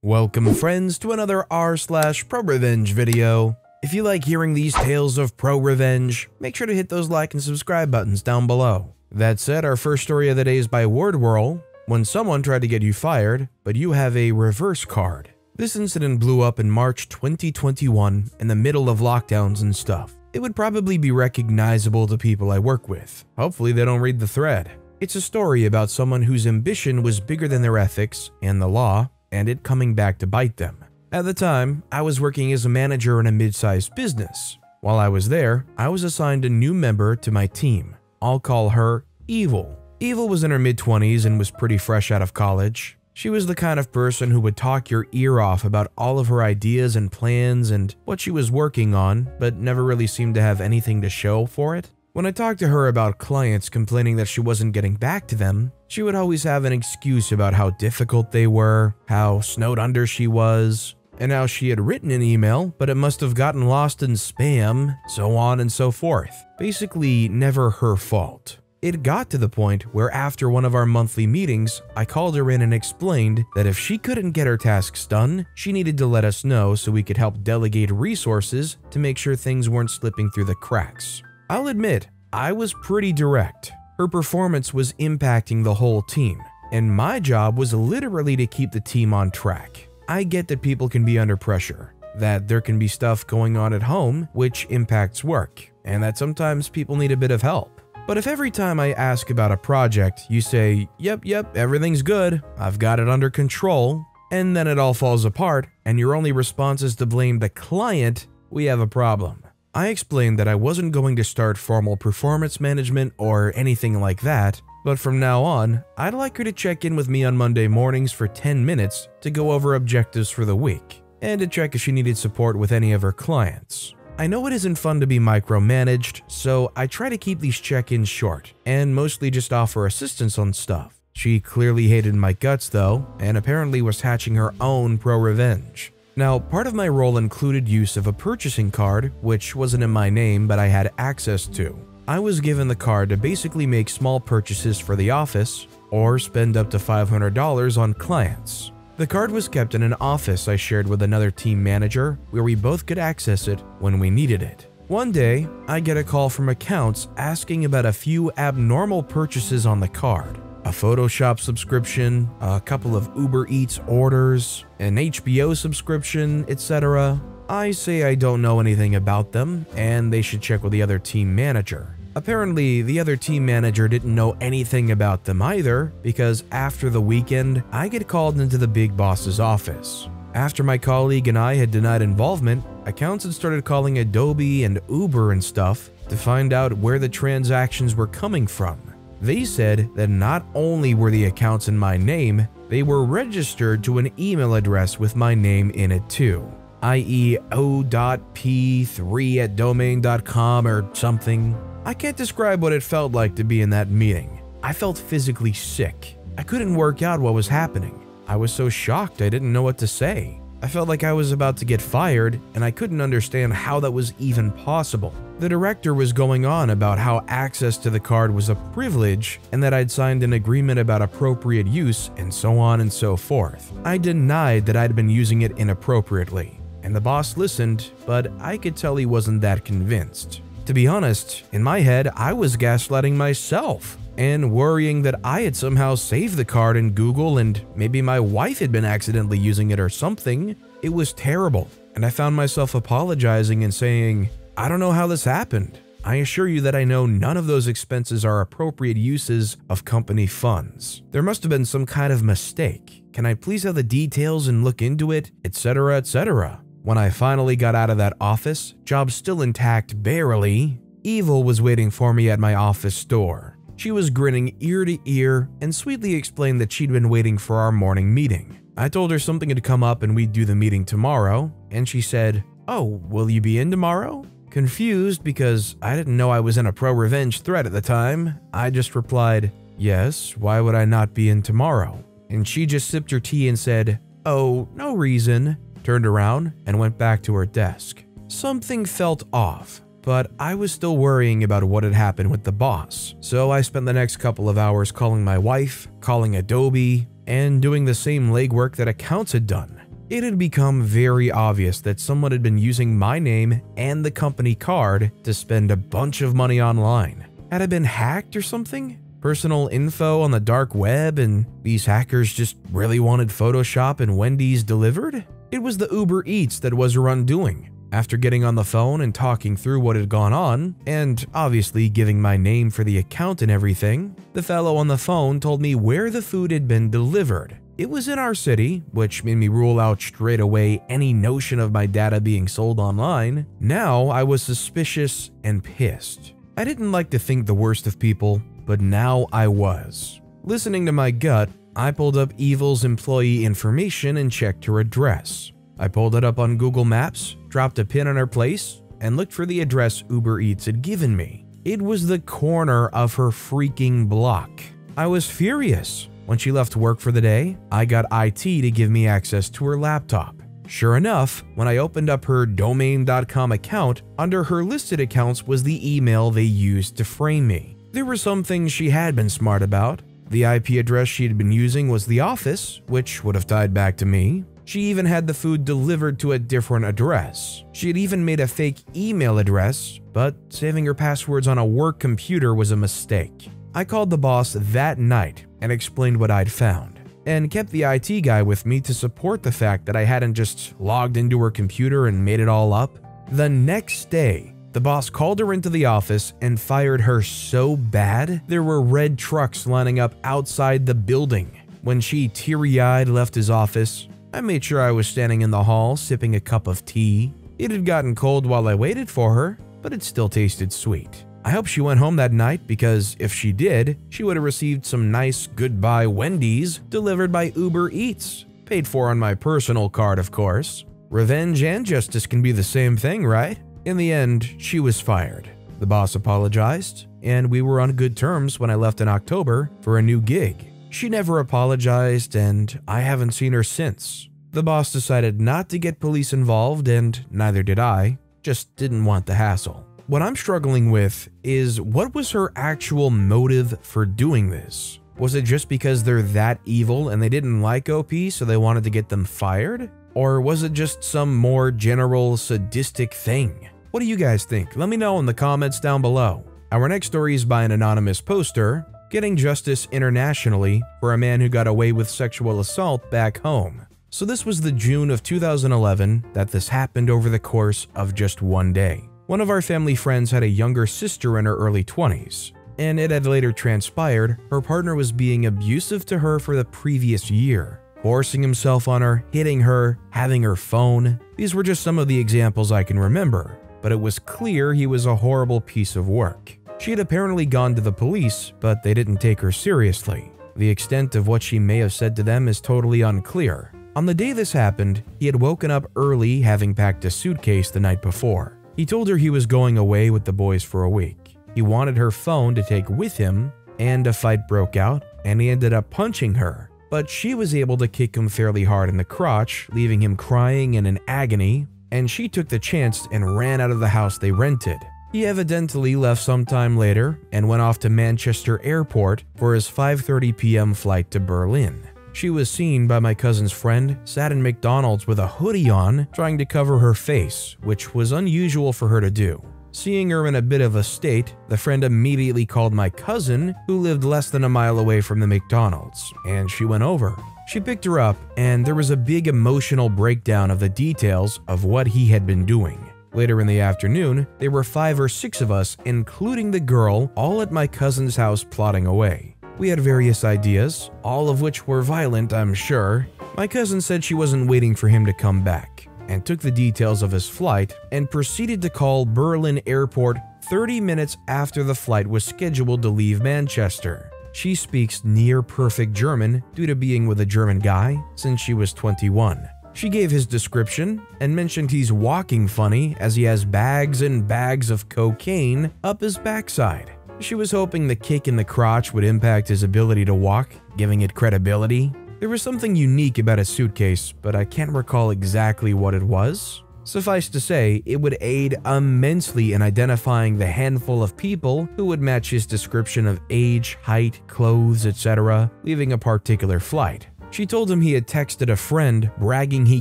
Welcome friends to another r/ProRevenge video. If you like hearing these tales of ProRevenge, make sure to hit those like and subscribe buttons down below. That said, our first story of the day is by WordWhirl. When someone tried to get you fired, but you have a reverse card. This incident blew up in March 2021 in the middle of lockdowns and stuff. It would probably be recognizable to people I work with. Hopefully they don't read the thread. It's a story about someone whose ambition was bigger than their ethics and the law, and it coming back to bite them. At the time, I was working as a manager in a mid-sized business. While I was there, I was assigned a new member to my team. I'll call her Evil. Evil was in her mid-20s and was pretty fresh out of college. She was the kind of person who would talk your ear off about all of her ideas and plans and what she was working on, but never really seemed to have anything to show for it. When I talked to her about clients complaining that she wasn't getting back to them, she would always have an excuse about how difficult they were, how snowed under she was, and how she had written an email, but it must have gotten lost in spam, so on and so forth. Basically, never her fault. It got to the point where after one of our monthly meetings, I called her in and explained that if she couldn't get her tasks done, she needed to let us know so we could help delegate resources to make sure things weren't slipping through the cracks. I'll admit, I was pretty direct. Her performance was impacting the whole team, and my job was literally to keep the team on track. I get that people can be under pressure, that there can be stuff going on at home which impacts work, and that sometimes people need a bit of help. But if every time I ask about a project, you say, yep, everything's good, I've got it under control, and then it all falls apart, and your only response is to blame the client, we have a problem. I explained that I wasn't going to start formal performance management or anything like that, but from now on, I'd like her to check in with me on Monday mornings for 10 minutes to go over objectives for the week, and to check if she needed support with any of her clients. I know it isn't fun to be micromanaged, so I try to keep these check-ins short, and mostly just offer assistance on stuff. She clearly hated my guts though, and apparently was hatching her own ProRevenge. Now, part of my role included use of a purchasing card, which wasn't in my name but I had access to. I was given the card to basically make small purchases for the office, or spend up to $500 on clients. The card was kept in an office I shared with another team manager where we both could access it when we needed it. One day, I get a call from accounts asking about a few abnormal purchases on the card. A Photoshop subscription, a couple of Uber Eats orders, an HBO subscription, etc. I say I don't know anything about them and they should check with the other team manager. Apparently, the other team manager didn't know anything about them either because after the weekend, I get called into the big boss's office. After my colleague and I had denied involvement, accounts had started calling Adobe and Uber and stuff to find out where the transactions were coming from. They said that not only were the accounts in my name, they were registered to an email address with my name in it too, i.e. o.p3@domain.com or something. I can't describe what it felt like to be in that meeting. I felt physically sick. I couldn't work out what was happening. I was so shocked I didn't know what to say. I felt like I was about to get fired and I couldn't understand how that was even possible. The director was going on about how access to the card was a privilege and that I'd signed an agreement about appropriate use and so on and so forth. I denied that I'd been using it inappropriately, and the boss listened, but I could tell he wasn't that convinced. To be honest, in my head, I was gaslighting myself and worrying that I had somehow saved the card in Google and maybe my wife had been accidentally using it or something. It was terrible, and I found myself apologizing and saying, I don't know how this happened. I assure you that I know none of those expenses are appropriate uses of company funds. There must have been some kind of mistake. Can I please have the details and look into it, etc., etc. When I finally got out of that office, job still intact barely, Evil was waiting for me at my office door. She was grinning ear to ear and sweetly explained that she'd been waiting for our morning meeting. I told her something had come up and we'd do the meeting tomorrow, and she said, "Oh, will you be in tomorrow?" Confused because I didn't know I was in a ProRevenge thread at the time, I just replied, "Yes, why would I not be in tomorrow?" And she just sipped her tea and said, "Oh, no reason," turned around and went back to her desk. Something felt off, but I was still worrying about what had happened with the boss. So I spent the next couple of hours calling my wife, calling Adobe, and doing the same legwork that accounts had done. It had become very obvious that someone had been using my name and the company card to spend a bunch of money online. Had I been hacked or something? Personal info on the dark web and these hackers just really wanted Photoshop and Wendy's delivered? It was the Uber Eats that was her undoing. After getting on the phone and talking through what had gone on, and obviously giving my name for the account and everything, the fellow on the phone told me where the food had been delivered. It was in our city, which made me rule out straight away any notion of my data being sold online. Now I was suspicious and pissed. I didn't like to think the worst of people, but now I was. Listening to my gut, I pulled up Evil's employee information and checked her address. I pulled it up on Google Maps, dropped a pin on her place, and looked for the address Uber Eats had given me. It was the corner of her freaking block. I was furious. When she left work for the day, I got IT to give me access to her laptop. Sure enough, when I opened up her domain.com account, under her listed accounts was the email they used to frame me. There were some things she had been smart about. The IP address she had been using was the office, which would have tied back to me. She even had the food delivered to a different address. She had even made a fake email address, but saving her passwords on a work computer was a mistake. I called the boss that night and explained what I'd found, and kept the IT guy with me to support the fact that I hadn't just logged into her computer and made it all up. The next day, the boss called her into the office and fired her so bad there were red trucks lining up outside the building. When she teary-eyed left his office, I made sure I was standing in the hall sipping a cup of tea. It had gotten cold while I waited for her, but it still tasted sweet. I hope she went home that night because if she did, she would have received some nice goodbye Wendy's delivered by Uber Eats, paid for on my personal card, of course. Revenge and justice can be the same thing, right? In the end, she was fired. The boss apologized, and we were on good terms when I left in October for a new gig. She never apologized, and I haven't seen her since. The boss decided not to get police involved, and neither did I, just didn't want the hassle. What I'm struggling with is what was her actual motive for doing this? Was it just because they're that evil and they didn't like OP so they wanted to get them fired? Or was it just some more general sadistic thing? What do you guys think? Let me know in the comments down below. Our next story is by an anonymous poster, getting justice internationally for a man who got away with sexual assault back home. So this was the June of 2011 that this happened over the course of just one day. One of our family friends had a younger sister in her early 20s, and it had later transpired her partner was being abusive to her for the previous year, forcing himself on her, hitting her, having her phone. These were just some of the examples I can remember, but it was clear he was a horrible piece of work. She had apparently gone to the police, but they didn't take her seriously. The extent of what she may have said to them is totally unclear. On the day this happened, he had woken up early having packed a suitcase the night before. He told her he was going away with the boys for a week. He wanted her phone to take with him, and a fight broke out, and he ended up punching her. But she was able to kick him fairly hard in the crotch, leaving him crying and in agony, and she took the chance and ran out of the house they rented. He evidently left sometime later and went off to Manchester Airport for his 5:30 p.m. flight to Berlin. She was seen by my cousin's friend, sat in McDonald's with a hoodie on, trying to cover her face, which was unusual for her to do. Seeing her in a bit of a state, the friend immediately called my cousin, who lived less than a mile away from the McDonald's, and she went over. She picked her up, and there was a big emotional breakdown of the details of what he had been doing. Later in the afternoon, there were 5 or 6 of us, including the girl, all at my cousin's house plotting away. We had various ideas, all of which were violent, I'm sure. My cousin said she wasn't waiting for him to come back, and took the details of his flight and proceeded to call Berlin Airport 30 minutes after the flight was scheduled to leave Manchester. She speaks near perfect German due to being with a German guy since she was 21. She gave his description and mentioned he's walking funny as he has bags and bags of cocaine up his backside. She was hoping the kick in the crotch would impact his ability to walk, giving it credibility. There was something unique about his suitcase, but I can't recall exactly what it was. Suffice to say, it would aid immensely in identifying the handful of people who would match his description of age, height, clothes, etc., leaving a particular flight. She told him he had texted a friend bragging he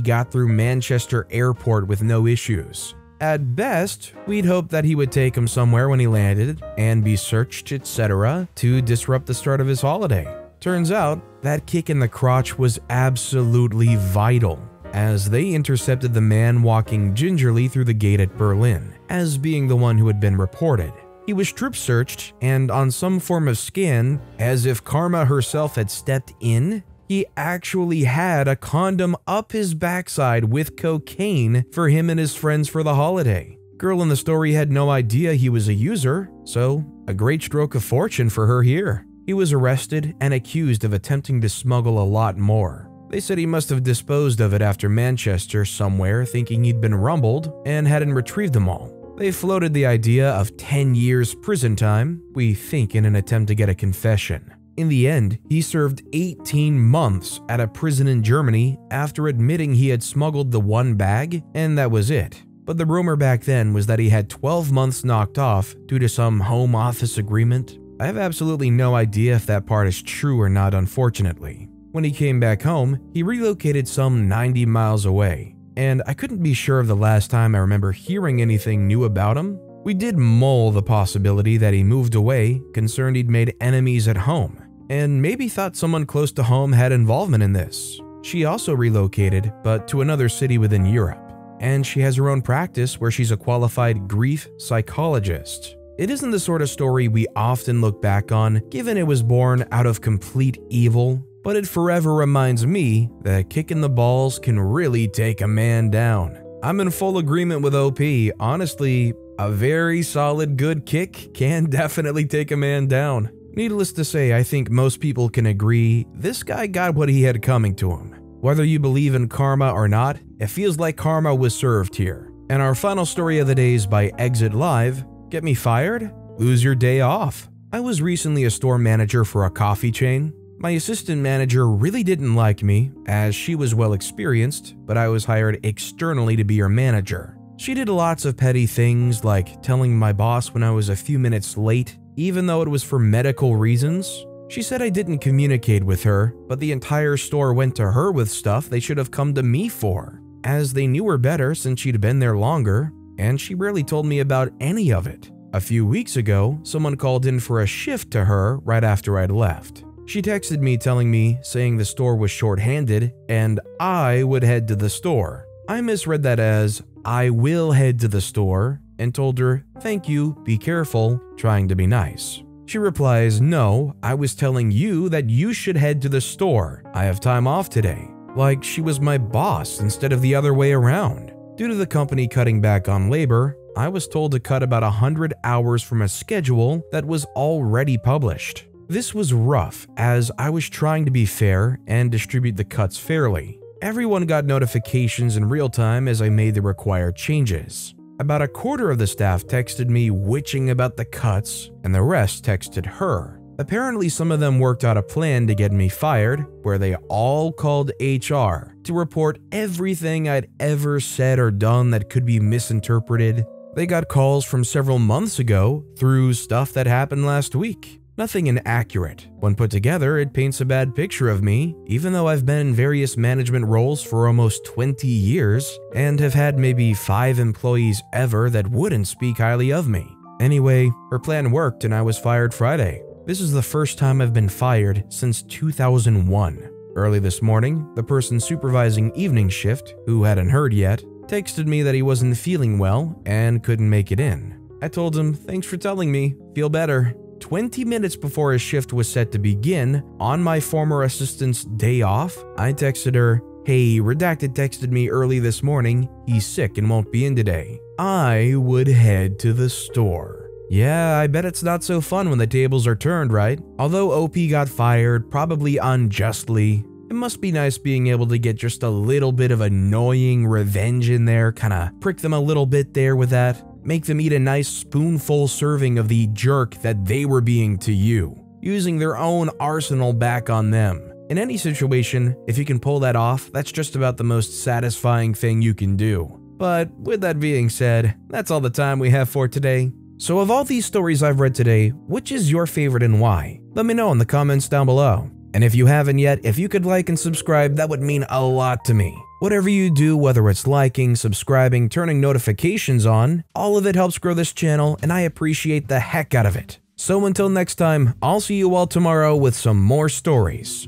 got through Manchester Airport with no issues. At best, we'd hoped that he would take him somewhere when he landed and be searched, etc. to disrupt the start of his holiday. Turns out, that kick in the crotch was absolutely vital, as they intercepted the man walking gingerly through the gate at Berlin, as being the one who had been reported. He was strip searched, and on some form of scan, as if Karma herself had stepped in, he actually had a condom up his backside with cocaine for him and his friends for the holiday. Girl in the story had no idea he was a user, so a great stroke of fortune for her here. He was arrested and accused of attempting to smuggle a lot more. They said he must have disposed of it after Manchester somewhere, thinking he'd been rumbled and hadn't retrieved them all. They floated the idea of 10 years prison time, we think in an attempt to get a confession. In the end, he served 18 months at a prison in Germany after admitting he had smuggled the one bag, and that was it. But the rumor back then was that he had 12 months knocked off due to some home office agreement. I have absolutely no idea if that part is true or not, unfortunately. When he came back home, he relocated some 90 miles away, and I couldn't be sure of the last time I remember hearing anything new about him. We did mull the possibility that he moved away, concerned he'd made enemies at home, and maybe thought someone close to home had involvement in this. She also relocated, but to another city within Europe, and she has her own practice where she's a qualified grief psychologist. It isn't the sort of story we often look back on, given it was born out of complete evil, but it forever reminds me that a kick in the balls can really take a man down. I'm in full agreement with OP. Honestly, a very solid good kick can definitely take a man down. Needless to say, I think most people can agree this guy got what he had coming to him. Whether you believe in karma or not, it feels like karma was served here. And our final story of the day is by Exit Live. Get me fired? Lose your day off. I was recently a store manager for a coffee chain. My assistant manager really didn't like me, as she was well experienced, but I was hired externally to be her manager. She did lots of petty things like telling my boss when I was a few minutes late, even though it was for medical reasons. She said I didn't communicate with her, but the entire store went to her with stuff they should have come to me for, as they knew her better since she'd been there longer, and she rarely told me about any of it. A few weeks ago, someone called in for a shift to her right after I'd left. She texted me telling me, saying the store was short-handed and I would head to the store. I misread that as, I will head to the store, and told her, thank you, be careful, trying to be nice. She replies, no, I was telling you that you should head to the store. I have time off today. Like she was my boss instead of the other way around. Due to the company cutting back on labor, I was told to cut about 100 hours from a schedule that was already published. This was rough, as I was trying to be fair and distribute the cuts fairly. Everyone got notifications in real time as I made the required changes. About a quarter of the staff texted me witching about the cuts, and the rest texted her. Apparently, some of them worked out a plan to get me fired, where they all called HR to report everything I'd ever said or done that could be misinterpreted. They got calls from several months ago through stuff that happened last week. Nothing inaccurate. When put together, it paints a bad picture of me, even though I've been in various management roles for almost 20 years and have had maybe 5 employees ever that wouldn't speak highly of me. Anyway, her plan worked and I was fired Friday. This is the first time I've been fired since 2001. Early this morning, the person supervising evening shift, who hadn't heard yet, texted me that he wasn't feeling well and couldn't make it in. I told him, thanks for telling me, feel better. 20 minutes before his shift was set to begin, on my former assistant's day off, I texted her, hey, Redacted texted me early this morning, he's sick and won't be in today. I would head to the store. Yeah, I bet it's not so fun when the tables are turned, right? Although OP got fired, probably unjustly, it must be nice being able to get just a little bit of annoying revenge in there, kinda prick them a little bit there with that. Make them eat a nice spoonful serving of the jerk that they were being to you, using their own arsenal back on them. In any situation, if you can pull that off, that's just about the most satisfying thing you can do. But with that being said, that's all the time we have for today. So of all these stories I've read today, which is your favorite and why? Let me know in the comments down below. And if you haven't yet, if you could like and subscribe, that would mean a lot to me. Whatever you do, whether it's liking, subscribing, turning notifications on, all of it helps grow this channel, and I appreciate the heck out of it. So until next time, I'll see you all tomorrow with some more stories.